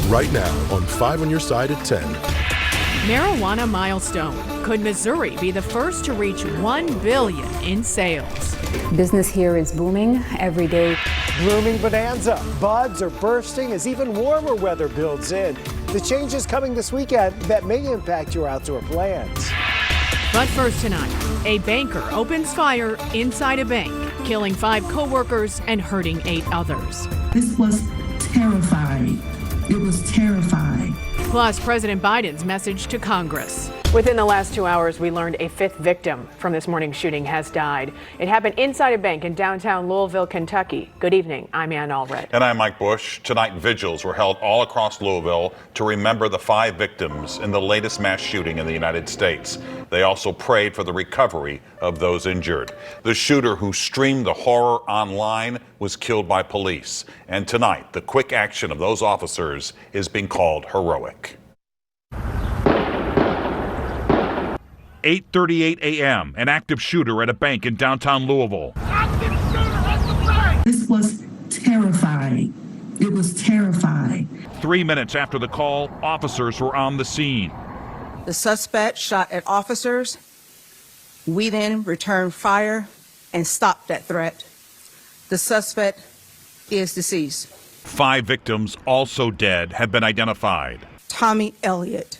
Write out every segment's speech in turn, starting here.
right now on 5 on your side at 10. Marijuana milestone. Could Missouri be the first to reach $1 billion in sales? Business here is booming every day. Blooming bonanza. Buds are bursting as even warmer weather builds in. The changes coming this weekend that may impact your outdoor plans. But first tonight, a banker opens fire inside a bank, killing 5 co-workers and hurting 8 others. This was terrifying. It was terrifying. Plus, President Biden's message to Congress. Within the last 2 hours, we learned a 5th victim from this morning's shooting has died. It happened inside a bank in downtown Louisville, Kentucky. Good evening. I'm Ann Allred. And I'm Mike Bush. Tonight, vigils were held all across Louisville to remember the 5 victims in the latest mass shooting in the United States. They also prayed for the recovery of those injured. The shooter who streamed the horror online was killed by police. And tonight, the quick action of those officers is being called heroic. 8:38 a.m., an active shooter at a bank in downtown Louisville. This was terrifying. It was terrifying. 3 minutes after the call, officers were on the scene. The suspect shot at officers. We then returned fire and stopped that threat. The suspect is deceased. 5 victims, also dead, have been identified. Tommy Elliott,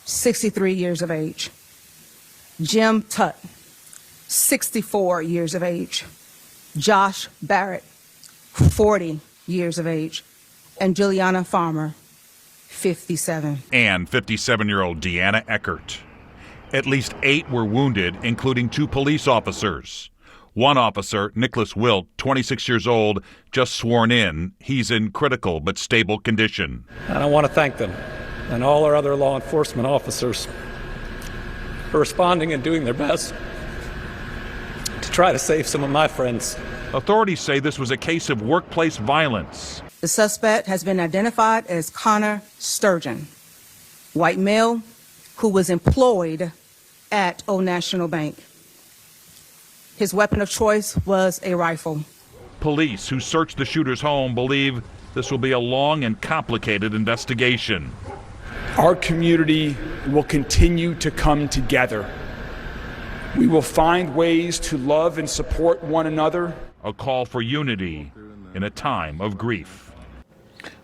63 years of age. Jim Tutt, 64 years of age. Josh Barrett, 40 years of age. And Juliana Farmer, 57. And 57-year-old Deanna Eckert. At least 8 were wounded, including 2 police officers. One officer, Nicholas Wilt, 26 years old, just sworn in. He's in critical but stable condition. And I want to thank them and all our other law enforcement officers for responding and doing their best to try to save some of my friends. Authorities say this was a case of workplace violence. The suspect has been identified as Connor Sturgeon, white male who was employed at Old National Bank. His weapon of choice was a rifle. Police who searched the shooter's home believe this will be a long and complicated investigation. Our community will continue to come together. We will find ways to love and support one another. A call for unity in a time of grief.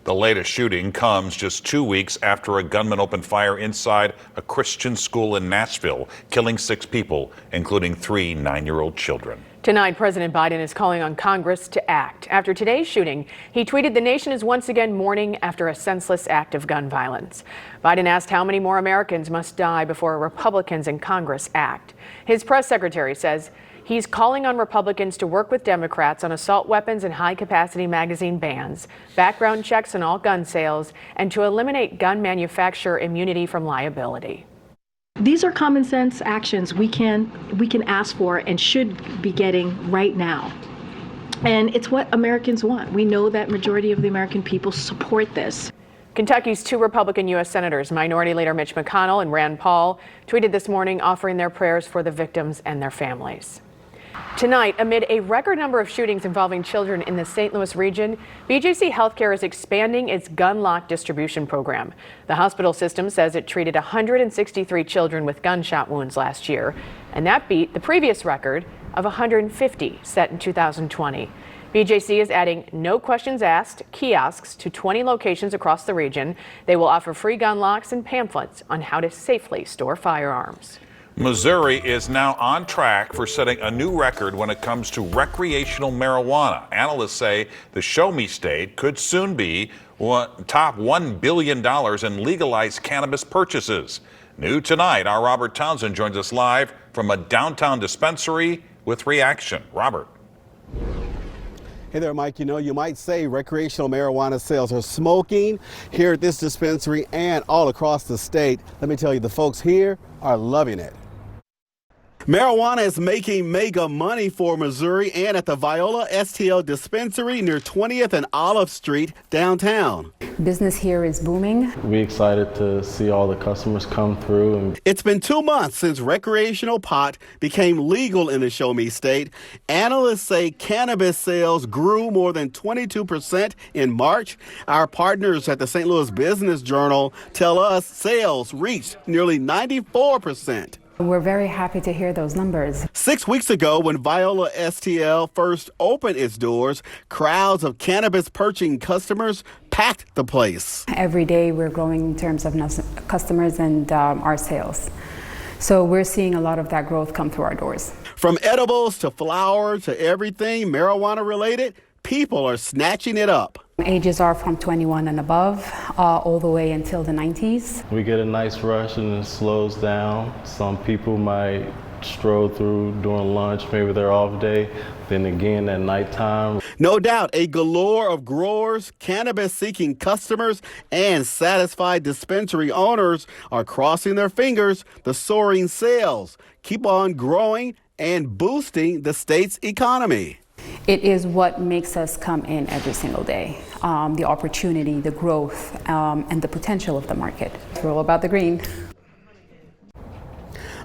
The latest shooting comes just 2 weeks after a gunman opened fire inside a Christian school in Nashville, killing 6 people, including 3 9-year-old children. Tonight, President Biden is calling on Congress to act. After today's shooting, he tweeted the nation is once again mourning after a senseless act of gun violence. Biden asked how many more Americans must die before Republicans in Congress act. His press secretary says he's calling on Republicans to work with Democrats on assault weapons and high-capacity magazine bans, background checks on all gun sales, and to eliminate gun manufacturer immunity from liability. These are common sense actions we can ask for and should be getting right now. And it's what Americans want. We know that majority of the American people support this. Kentucky's 2 Republican U.S. Senators, Minority Leader Mitch McConnell and Rand Paul, tweeted this morning offering their prayers for the victims and their families. Tonight, amid a record number of shootings involving children in the St. Louis region, BJC Healthcare is expanding its gun lock distribution program. The hospital system says it treated 163 children with gunshot wounds last year, and that beat the previous record of 150 set in 2020. BJC is adding no questions asked kiosks to 20 locations across the region. They will offer free gun locks and pamphlets on how to safely store firearms. Missouri is now on track for setting a new record when it comes to recreational marijuana. Analysts say the Show Me State could soon be top $1 billion in legalized cannabis purchases. New tonight, our Robert Townsend joins us live from a downtown dispensary with reaction. Robert. Hey there, Mike. You know, you might say recreational marijuana sales are smoking here at this dispensary and all across the state. Let me tell you, the folks here are loving it. Marijuana is making mega money for Missouri and at the Viola STL dispensary near 20th and Olive Street downtown. Business here is booming. We're excited to see all the customers come through. It's been 2 months since recreational pot became legal in the Show Me State. Analysts say cannabis sales grew more than 22% in March. Our partners at the St. Louis Business Journal tell us sales reached nearly 94%. We're very happy to hear those numbers. 6 weeks ago, when Viola STL first opened its doors, crowds of cannabis purchasing customers packed the place. Every day we're growing in terms of customers and our sales. So we're seeing a lot of that growth come through our doors. From edibles to flower to everything marijuana related, people are snatching it up. Ages are from 21 and above, all the way until the 90s. We get a nice rush and it slows down. Some people might stroll through during lunch, maybe their off day, then again at nighttime. No doubt, a galore of growers, cannabis-seeking customers, and satisfied dispensary owners are crossing their fingers. The soaring sales keep on growing and boosting the state's economy. It is what makes us come in every single day. The opportunity, the growth, and the potential of the market. We're all about the green.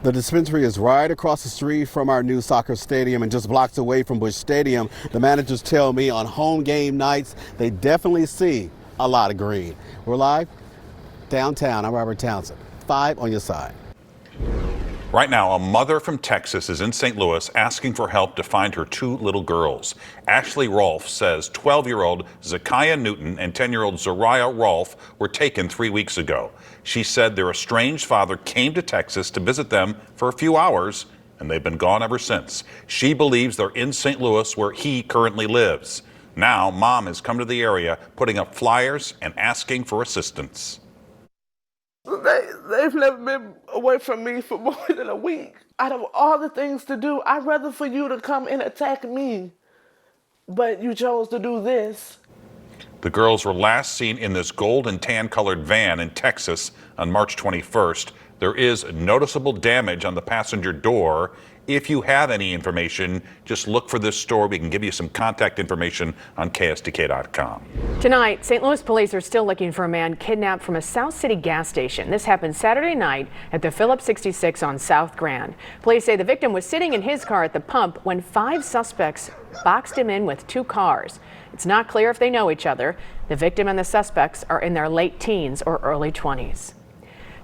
The dispensary is right across the street from our new soccer stadium and just blocks away from Busch Stadium. The managers tell me on home game nights, they definitely see a lot of green. We're live downtown. I'm Robert Townsend. 5 on your side. Right now, a mother from Texas is in St. Louis asking for help to find her 2 little girls. Ashley Rolfe says 12-year-old Zakiah Newton and 10-year-old Zariah Rolfe were taken 3 weeks ago. She said their estranged father came to Texas to visit them for a few hours, and they've been gone ever since. She believes they're in St. Louis, where he currently lives. Now, mom has come to the area, putting up flyers and asking for assistance. They've never been away from me for more than a week. Out of all the things to do, I'd rather for you to come and attack me. But you chose to do this. The girls were last seen in this gold and tan colored van in Texas on March 21st. There is noticeable damage on the passenger door. If you have any information, just look for this store. We can give you some contact information on KSDK.com. Tonight, St. Louis police are still looking for a man kidnapped from a South City gas station. This happened Saturday night at the Phillips 66 on South Grand. Police say the victim was sitting in his car at the pump when 5 suspects boxed him in with 2 cars. It's not clear if they know each other. The victim and the suspects are in their late teens or early 20s.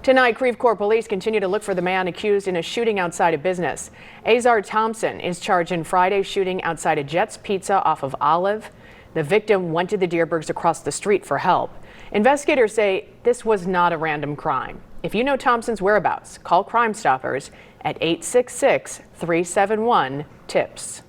Tonight, Creve Coeur police continue to look for the man accused in a shooting outside a business. Azar Thompson is charged in Friday's shooting outside a Jet's Pizza off of Olive. The victim went to the Dierbergs across the street for help. Investigators say this was not a random crime. If you know Thompson's whereabouts, call Crime Stoppers at 866-371-TIPS.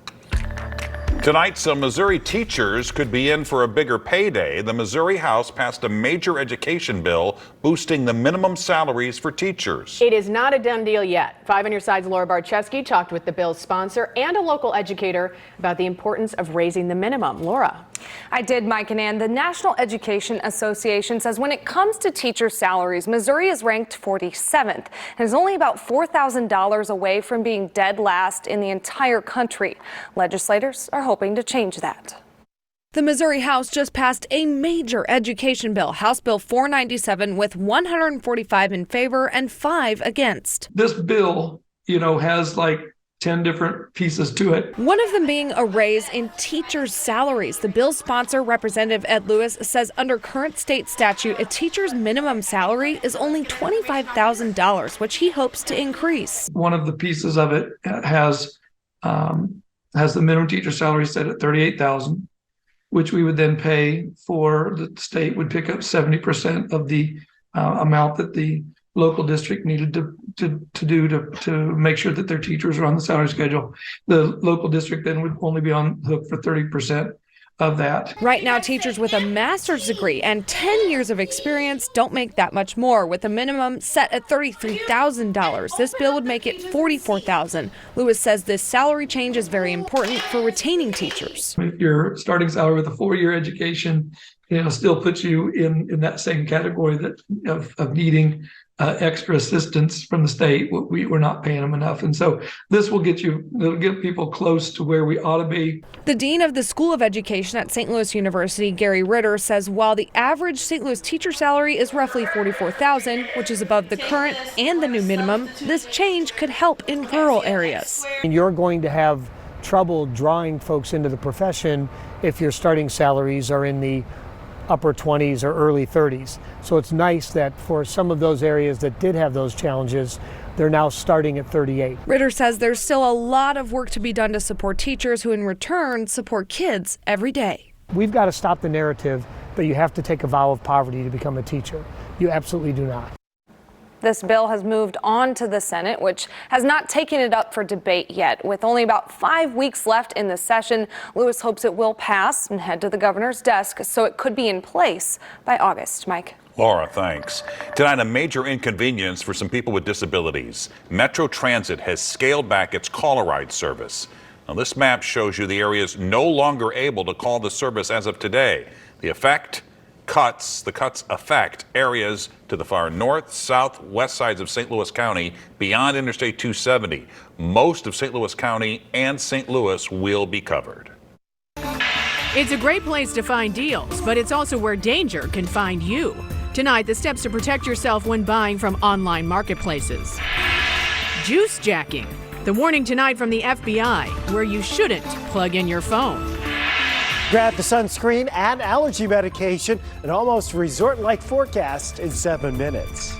Tonight, some Missouri teachers could be in for a bigger payday. The Missouri House passed a major education bill boosting the minimum salaries for teachers. It is not a done deal yet. 5 on your side's Laura Barczewski talked with the bill's sponsor and a local educator about the importance of raising the minimum. Laura. I did, Mike and Ann. The National Education Association says when it comes to teacher salaries, Missouri is ranked 47th and is only about $4,000 away from being dead last in the entire country. Legislators are hoping to change that. The Missouri House just passed a major education bill, House Bill 497, with 145 in favor and 5 against. This bill, has like 10 different pieces to it. One of them being a raise in teachers' salaries. The bill's sponsor, Representative Ed Lewis, says under current state statute, a teacher's minimum salary is only $25,000, which he hopes to increase. One of the pieces of it has the minimum teacher salary set at $38,000, which we would then pay for. The state would pick up 70% of the amount that the local district needed to make sure that their teachers are on the salary schedule. The local district then would only be on the hook for 30% of that. Right now, teachers with a master's degree and 10 years of experience don't make that much more, with a minimum set at $33,000. This bill would make it $44,000. Lewis says this salary change is very important for retaining teachers. If your starting salary with a 4-year education still puts you in that same category that of needing extra assistance from the state. We're not paying them enough. And so this will it'll get people close to where we ought to be. The dean of the School of Education at St. Louis University, Gary Ritter, says while the average St. Louis teacher salary is roughly $44,000, which is above the current and the new minimum, this change could help in rural areas. You're going to have trouble drawing folks into the profession if your starting salaries are in the upper 20s or early 30s. So it's nice that for some of those areas that did have those challenges, they're now starting at 38. Ritter says there's still a lot of work to be done to support teachers who in return support kids every day. We've got to stop the narrative that you have to take a vow of poverty to become a teacher. You absolutely do not. This bill has moved on to the Senate, which has not taken it up for debate yet. With only about 5 weeks left in the session, Lewis hopes it will pass and head to the governor's desk so it could be in place by August. Mike. Laura, thanks. Tonight, a major inconvenience for some people with disabilities. Metro Transit has scaled back its caller ride service. Now, this map shows you the areas no longer able to call the service as of today. The cuts affect areas to the far north, south, west sides of St. Louis County beyond Interstate 270. Most of St. Louis County and St. Louis will be covered. It's a great place to find deals, but it's also where danger can find you. Tonight, the steps to protect yourself when buying from online marketplaces. Juice jacking. The warning tonight from the FBI, where you shouldn't plug in your phone. Grab the sunscreen and allergy medication. An almost resort-like forecast in 7 minutes.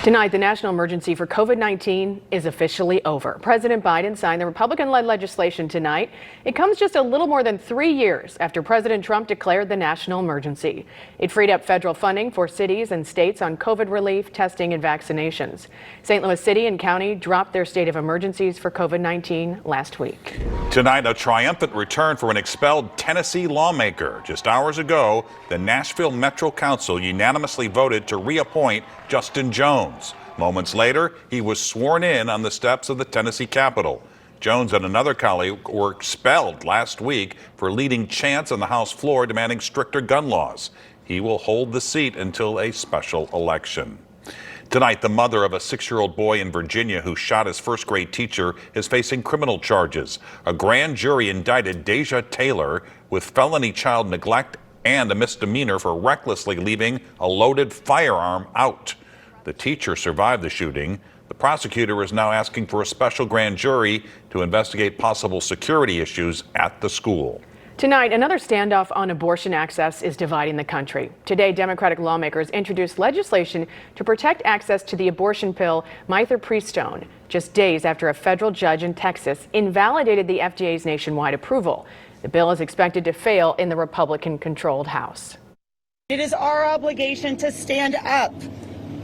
Tonight, the national emergency for COVID-19 is officially over. President Biden signed the Republican-led legislation tonight. It comes just a little more than 3 years after President Trump declared the national emergency. It freed up federal funding for cities and states on COVID relief, testing, and vaccinations. St. Louis City and County dropped their state of emergencies for COVID-19 last week. Tonight, a triumphant return for an expelled Tennessee lawmaker. Just hours ago, the Nashville Metro Council unanimously voted to reappoint Justin Jones. Moments later, he was sworn in on the steps of the Tennessee Capitol. Jones and another colleague were expelled last week for leading chants on the House floor demanding stricter gun laws. He will hold the seat until a special election. Tonight, the mother of a 6-year-old boy in Virginia who shot his first-grade teacher is facing criminal charges. A grand jury indicted Deja Taylor with felony child neglect and a misdemeanor for recklessly leaving a loaded firearm out. The teacher survived the shooting. The prosecutor is now asking for a special grand jury to investigate possible security issues at the school. Tonight, another standoff on abortion access is dividing the country. Today, Democratic lawmakers introduced legislation to protect access to the abortion pill mifepristone, just days after a federal judge in Texas invalidated the FDA's nationwide approval. The bill is expected to fail in the Republican-controlled House. It is our obligation to stand up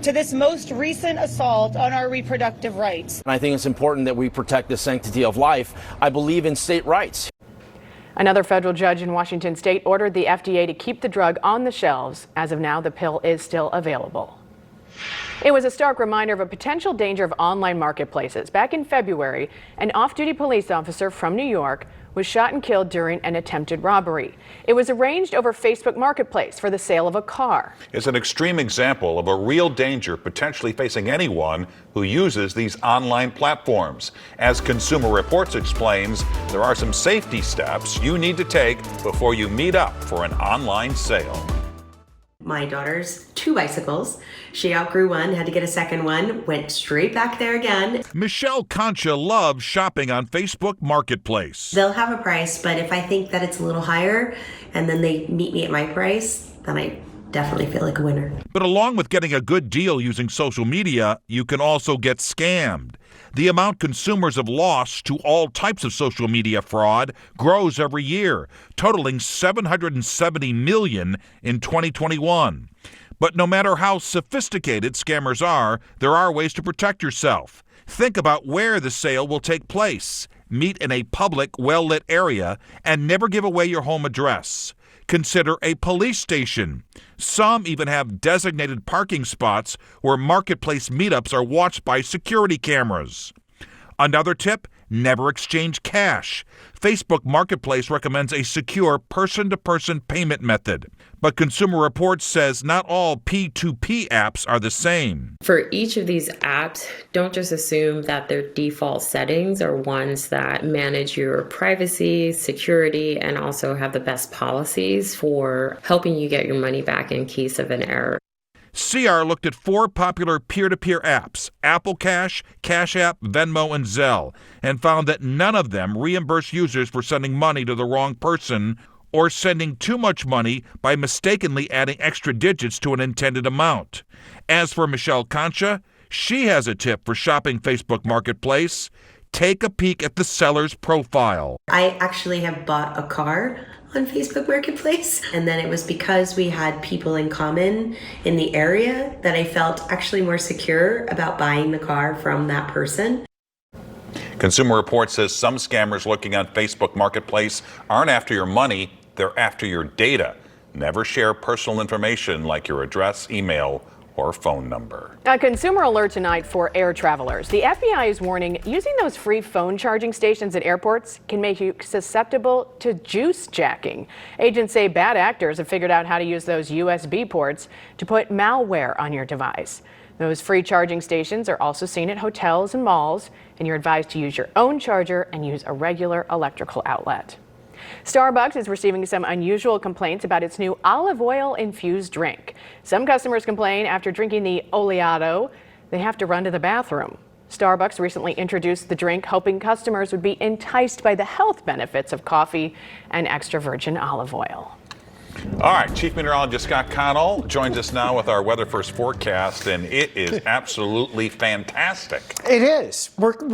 to this most recent assault on our reproductive rights. And I think it's important that we protect the sanctity of life. I believe in state rights. Another federal judge in Washington state ordered the FDA to keep the drug on the shelves. As of now, the pill is still available. It was a stark reminder of a potential danger of online marketplaces. Back in February, an off-duty police officer from New York was shot and killed during an attempted robbery. It was arranged over Facebook Marketplace for the sale of a car. It's an extreme example of a real danger potentially facing anyone who uses these online platforms. As Consumer Reports explains, there are some safety steps you need to take before you meet up for an online sale. My daughter's 2 bicycles. She outgrew one, had to get a second one, went straight back there again. Michelle Concha loves shopping on Facebook Marketplace. They'll have a price, but if I think that it's a little higher and then they meet me at my price, then I definitely feel like a winner. But along with getting a good deal using social media, you can also get scammed. The amount consumers have lost to all types of social media fraud grows every year, totaling $770 million in 2021. But no matter how sophisticated scammers are, there are ways to protect yourself. Think about where the sale will take place. Meet in a public, well-lit area and never give away your home address. Consider a police station. Some even have designated parking spots where marketplace meetups are watched by security cameras. Another tip, never exchange cash. Facebook Marketplace recommends a secure person-to-person payment method. But Consumer Reports says not all P2P apps are the same. For each of these apps, don't just assume that their default settings are ones that manage your privacy, security, and also have the best policies for helping you get your money back in case of an error. CR looked at 4 popular peer-to-peer apps, Apple Cash, Cash App, Venmo, and Zelle, and found that none of them reimburse users for sending money to the wrong person or sending too much money by mistakenly adding extra digits to an intended amount. As for Michelle Concha, she has a tip for shopping Facebook Marketplace. Take a peek at the seller's profile. I actually have bought a car on Facebook Marketplace, and then it was because we had people in common in the area that I felt actually more secure about buying the car from that person. Consumer Reports says some scammers looking on Facebook Marketplace aren't after your money, they're after your data. Never share personal information like your address, email, or phone number. A consumer alert tonight for air travelers. The FBI is warning using those free phone charging stations at airports can make you susceptible to juice jacking. Agents say bad actors have figured out how to use those USB ports to put malware on your device. Those free charging stations are also seen at hotels and malls, and you're advised to use your own charger and use a regular electrical outlet. Starbucks is receiving some unusual complaints about its new olive oil infused drink. Some customers complain after drinking the Oleado, they have to run to the bathroom. Starbucks recently introduced the drink, hoping customers would be enticed by the health benefits of coffee and extra virgin olive oil. All right, Chief Meteorologist Scott Connell joins us now with our Weather First forecast, and it is absolutely fantastic. It is.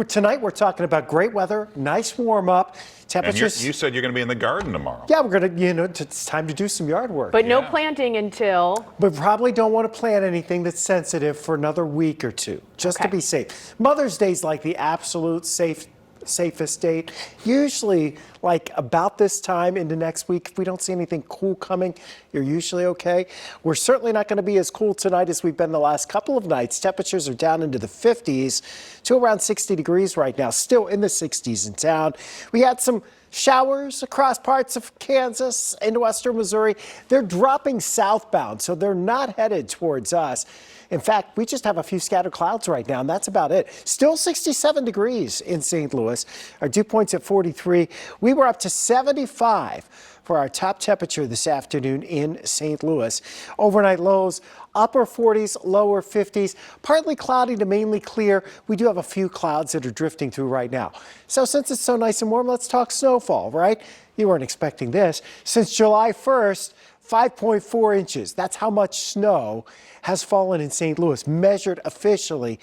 Tonight we're talking about great weather, nice warm up, temperatures. And you said you're going to be in the garden tomorrow. Yeah, we're going to, it's time to do some yard work. But no planting until... But probably don't want to plant anything that's sensitive for another week or two, just to be safe. Mother's Day is like the absolute safest date. Usually like about this time into next week, if we don't see anything cool coming, you're usually okay. We're certainly not going to be as cool tonight as we've been the last couple of nights. Temperatures are down into the 50s to around 60 degrees right now, still in the 60s in town. We had some showers across parts of Kansas into western Missouri. They're dropping southbound, so they're not headed towards us. In fact, we just have a few scattered clouds right now, and that's about it. Still 67 degrees in St. Louis. Our dew point's at 43. We were up to 75 for our top temperature this afternoon in St. Louis. Overnight lows, upper 40s, lower 50s, partly cloudy to mainly clear. We do have a few clouds that are drifting through right now. So since it's so nice and warm, let's talk snowfall, right? You weren't expecting this. Since July 1st, 5.4 inches. That's how much snow has fallen in St. Louis, measured officially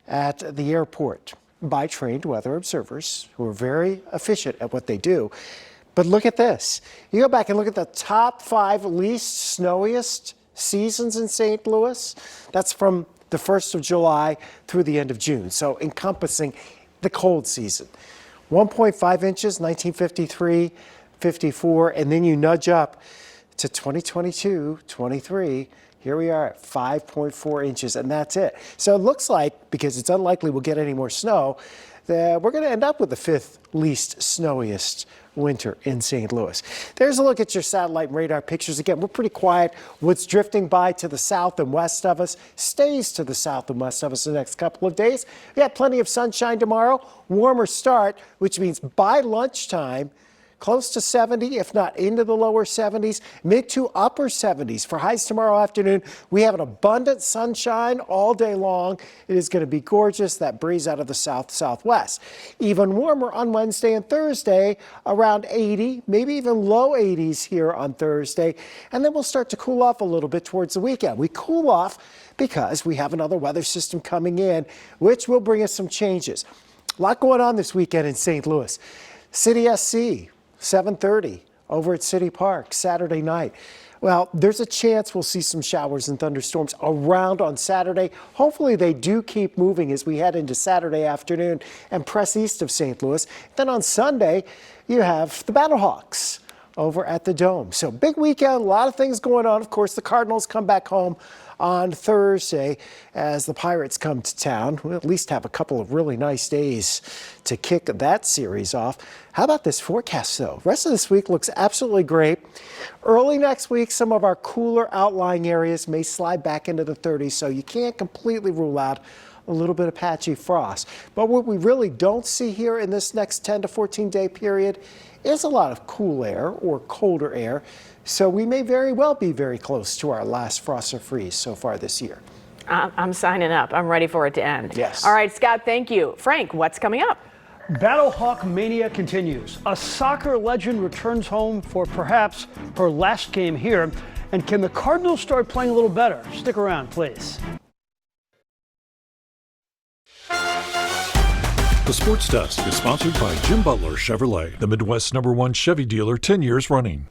at the airport by trained weather observers who are very efficient at what they do. But look at this. You go back and look at the top 5 least snowiest seasons in St. Louis. That's from the 1st of July through the end of June, so encompassing the cold season. 1.5 inches, 1953, 54, and then you nudge up to 2022, 23. Here we are at 5.4 inches, and that's it. So it looks like, because it's unlikely we'll get any more snow, that we're going to end up with the 5th least snowiest winter in St. Louis. There's a look at your satellite and radar pictures. Again, we're pretty quiet. What's drifting by to the south and west of us stays to the south and west of us the next couple of days. We have plenty of sunshine tomorrow, warmer start, which means by lunchtime, close to 70, if not into the lower 70s, mid to upper 70s. For highs tomorrow afternoon, we have an abundant sunshine all day long. It is going to be gorgeous. That breeze out of the south-southwest. Even warmer on Wednesday and Thursday, around 80, maybe even low 80s here on Thursday. And then we'll start to cool off a little bit towards the weekend. We cool off because we have another weather system coming in, which will bring us some changes. A lot going on this weekend in St. Louis. City SC. 7:30 over at City Park Saturday night. Well, there's a chance we'll see some showers and thunderstorms around on Saturday. Hopefully they do keep moving as we head into Saturday afternoon and press east of St. Louis. Then on Sunday, you have the Battlehawks over at the Dome. So big weekend, a lot of things going on. Of course, the Cardinals come back home on Thursday as the Pirates come to town. We'll at least have a couple of really nice days to kick that series off. How about this forecast, though? Rest of this week looks absolutely great. Early next week, some of our cooler outlying areas may slide back into the 30s, so you can't completely rule out a little bit of patchy frost. But what we really don't see here in this next 10 to 14 day period is a lot of cool air or colder air. So we may very well be very close to our last frost or freeze so far this year. I'm signing up. I'm ready for it to end. Yes. All right, Scott, thank you. Frank, what's coming up? Battlehawk mania continues. A soccer legend returns home for perhaps her last game here. And can the Cardinals start playing a little better? Stick around, please. The Sports Desk is sponsored by Jim Butler Chevrolet, the Midwest's #1 Chevy dealer 10 years running.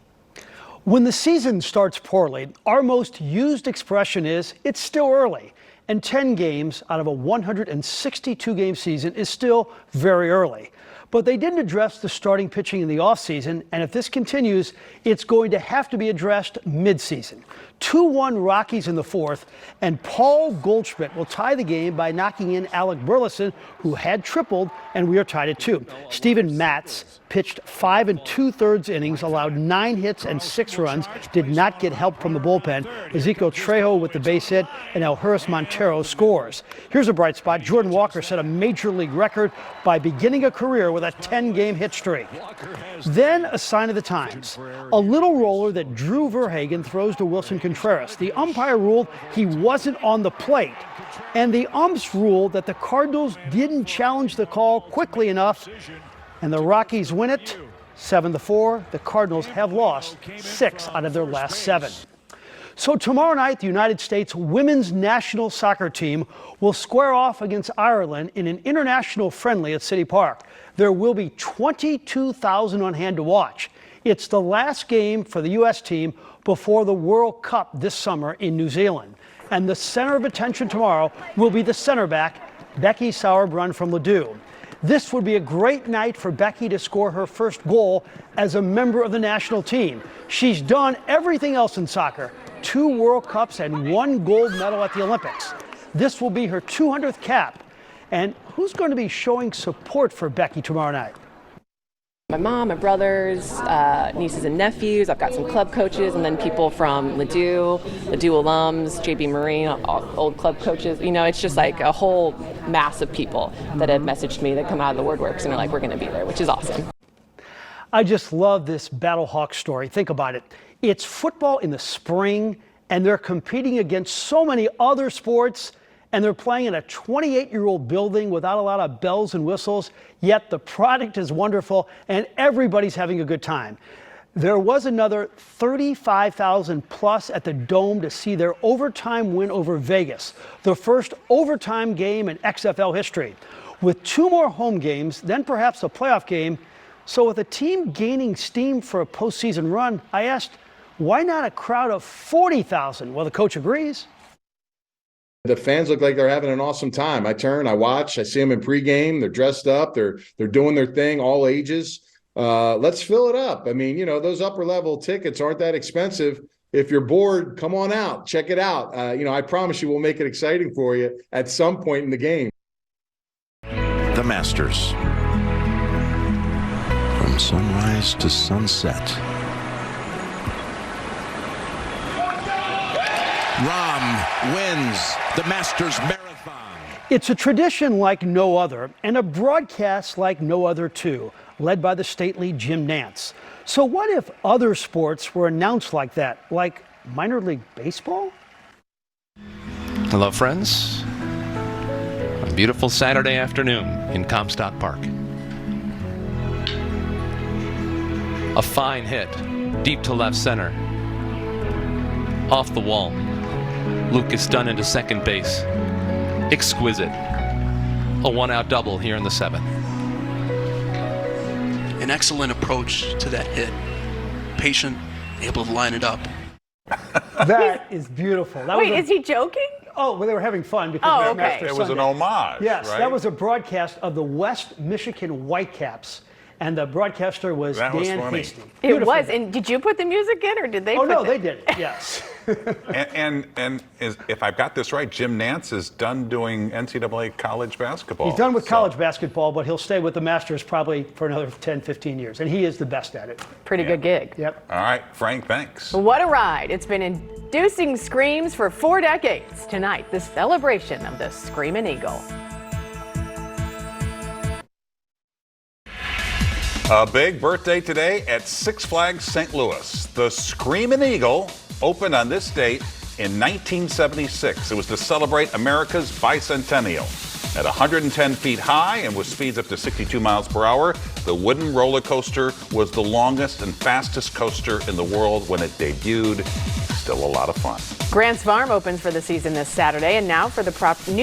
When the season starts poorly, our most used expression is, it's still early. And 10 games out of a 162-game season is still very early. But they didn't address the starting pitching in the offseason, and if this continues, it's going to have to be addressed midseason. 2-1 Rockies in the fourth, and Paul Goldschmidt will tie the game by knocking in Alec Burleson, who had tripled, and we are tied at 2. Steven Matz pitched 5 2/3 innings, allowed 9 hits and 6 runs, did not get help from the bullpen. Ezequiel Trejo with the base hit, and Elhuris Montero scores. Here's a bright spot. Jordan Walker set a major league record by beginning a career with a 10-game hit streak. Then a sign of the times. A little roller that Drew Verhagen throws to Wilson Contreras. The umpire ruled he wasn't on the plate, and the umps ruled that the Cardinals didn't challenge the call quickly enough, and the Rockies win it 7-4. The Cardinals have lost 6 out of their last 7. So tomorrow night, the United States women's national soccer team will square off against Ireland in an international friendly at City Park. There will be 22,000 on hand to watch. It's the last game for the U.S. team before the World Cup this summer in New Zealand. And the center of attention tomorrow will be the center back, Becky Sauerbrunn from Ladue. This would be a great night for Becky to score her first goal as a member of the national team. She's done everything else in soccer, 2 World Cups and 1 gold medal at the Olympics. This will be her 200th cap. And who's going to be showing support for Becky tomorrow night? My mom, my brothers, nieces and nephews. I've got some club coaches, and then people from Ladue alums, JB Marine, old club coaches. You know, it's just like a whole mass of people that have messaged me that come out of the WordWorks and are like, we're going to be there, which is awesome. I just love this Battlehawk story. Think about it. It's football in the spring, and they're competing against so many other sports, and they're playing in a 28-year-old building without a lot of bells and whistles, yet the product is wonderful, and everybody's having a good time. There was another 35,000 plus at the Dome to see their overtime win over Vegas, the first overtime game in XFL history. With 2 more home games, then perhaps a playoff game. So with a team gaining steam for a postseason run, I asked, why not a crowd of 40,000? Well, the coach agrees. The fans look like they're having an awesome time. I turn, I watch, I see them in pregame. They're dressed up. They're doing their thing, all ages. Let's fill it up. I mean, you know, those upper level tickets aren't that expensive. If you're bored, come on out, check it out. You know, I promise you we'll make it exciting for you at some point in the game. The Masters. From sunrise to sunset. Rahm wins the Masters Marathon. It's a tradition like no other, and a broadcast like no other too, led by the stately Jim Nantz. So what if other sports were announced like that, like minor league baseball? Hello, friends. A beautiful Saturday afternoon in Comstock Park. A fine hit, deep to left center. Off the wall. Lucas Dunn into second base. Exquisite. A 1-out double here in the 7th. An excellent approach to that hit. Patient, able to line it up. That is beautiful. Wait, is he joking? Oh, well, they were having fun because okay. It was an homage. Yes, right? That was a broadcast of the West Michigan Whitecaps. And the broadcaster was That was Dan funny. Hasty. It Beautiful. was. And did you put the music in, or did they? Oh, put no, the- they did. Yes. And if I've got this right, Jim Nance is done doing NCAA college basketball. He's done with college basketball, but he'll stay with the Masters probably for another 10, 15 years. And he is the best at it. Pretty good gig. Yep. All right, Frank, thanks. What a ride. It's been inducing screams for 4 decades. Tonight, the celebration of the Screamin' Eagle. A big birthday today at Six Flags St. Louis. The Screamin' Eagle opened on this date in 1976. It was to celebrate America's bicentennial. At 110 feet high and with speeds up to 62 miles per hour, the wooden roller coaster was the longest and fastest coaster in the world when it debuted. Still a lot of fun. Grants Farm opens for the season this Saturday, and now for the property's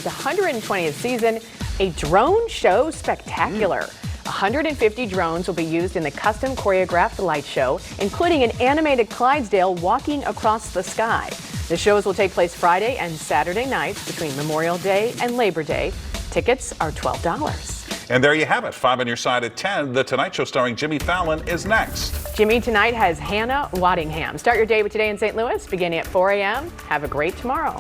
120th season, a drone show spectacular. 150 drones will be used in the custom choreographed light show, including an animated Clydesdale walking across the sky. The shows will take place Friday and Saturday nights between Memorial Day and Labor Day. Tickets are $12. And there you have it. 5 on your side at 10. The Tonight Show starring Jimmy Fallon is next. Jimmy tonight has Hannah Waddingham. Start your day with Today in St. Louis beginning at 4 a.m. Have a great tomorrow.